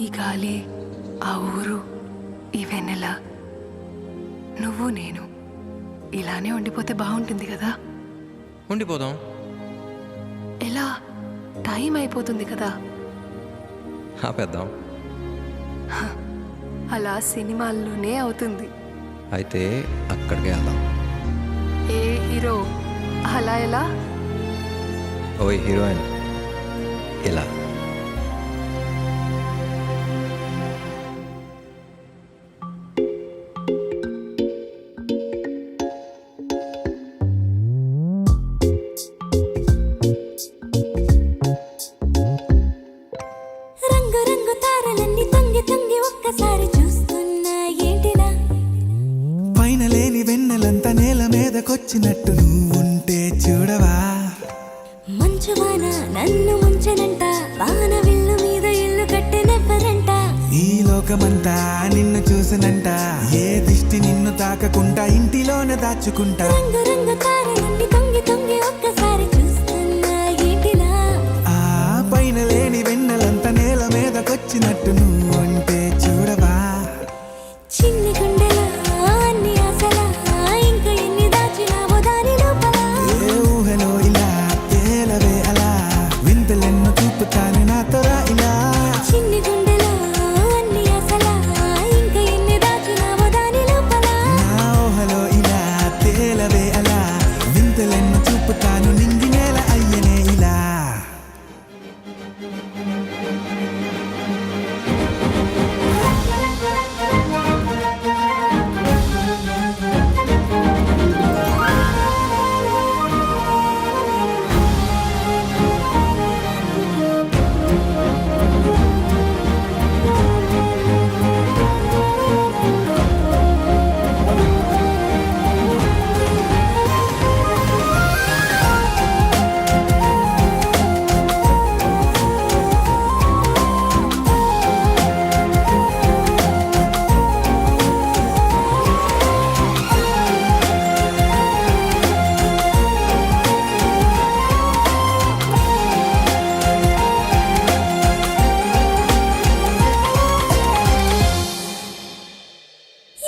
ఈ గాలి, ఆ ఊరు, ఈ వెన్నెల, నువ్వు నేను ఇలానే ఉండిపోతే బాగుంటుంది కదా. ఉండిపోదాం. ఎలా? టైం అయిపోతుంది కదా. ఆపేద్దాం. అలా సినిమాల్లోనే అవుతుంది. అయితే అక్కడికే వెళ్దాం. ఏ హీరో అలా ఎలా? ఓ హీరోయిన్ ఇలా. రంగు రంగు తారలన్నీ తొంగి తొంగి ఒక్కసారి చూస్తున్నా ఏంటినా? పైన లేని వెన్నెలంతా నేల మీదకొచ్చినట్టు నువ్వుంటే చూడవా? మంచువాన నన్ను ముంచనంట, వాన విల్లు మీద ఇల్లు కట్టెనెవ్వరంట. ఈ లోకమంతా నిన్ను చూసినంట, ఏ దిష్టి నిన్ను తాకకుండా ఇంటిలోనే దాచుకుంటా. రంగు రంగు తారలన్నీ తొంగి తొంగి ఒక్కసారి చూస్తున్నా ఏంటినా? ఆ పైన లేని వెన్నెలంతా నేల మీదకొచ్చినట్టు నువ్వుంటే చూడవా? చిన్ని గుండెలో అన్ని ఆశలా, ఇంకా ఎన్ని దాచినావో దాని లోపల. ఏ ఊహలో ఇలా తేలవే అలా, వింతలెన్నో చూపుతాను నాతో రా ఇలా. చిన్ని గుండెలో అన్ని ఆశలా, ఇంకా ఎన్ని దాచినావో దాని లోపల. నా ఊహలో ఇలా తేలవే అలా, వింతలెన్నో చూపుతాను నింగి నేల అయ్యనే ఇలా.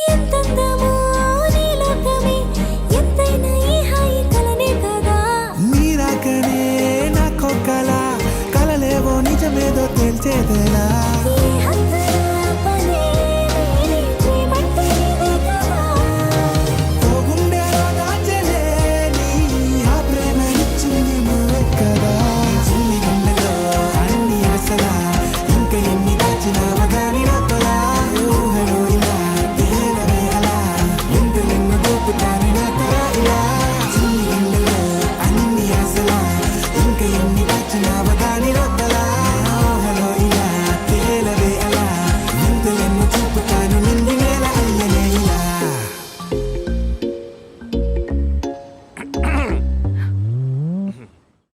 ఎంతందమో నీ లోకమే, ఎంతైనా ఈ హాయి కలనే కదా. నీరాకనే నాకో కల, కలలేవో నిజమేదో తేల్చేదేలా.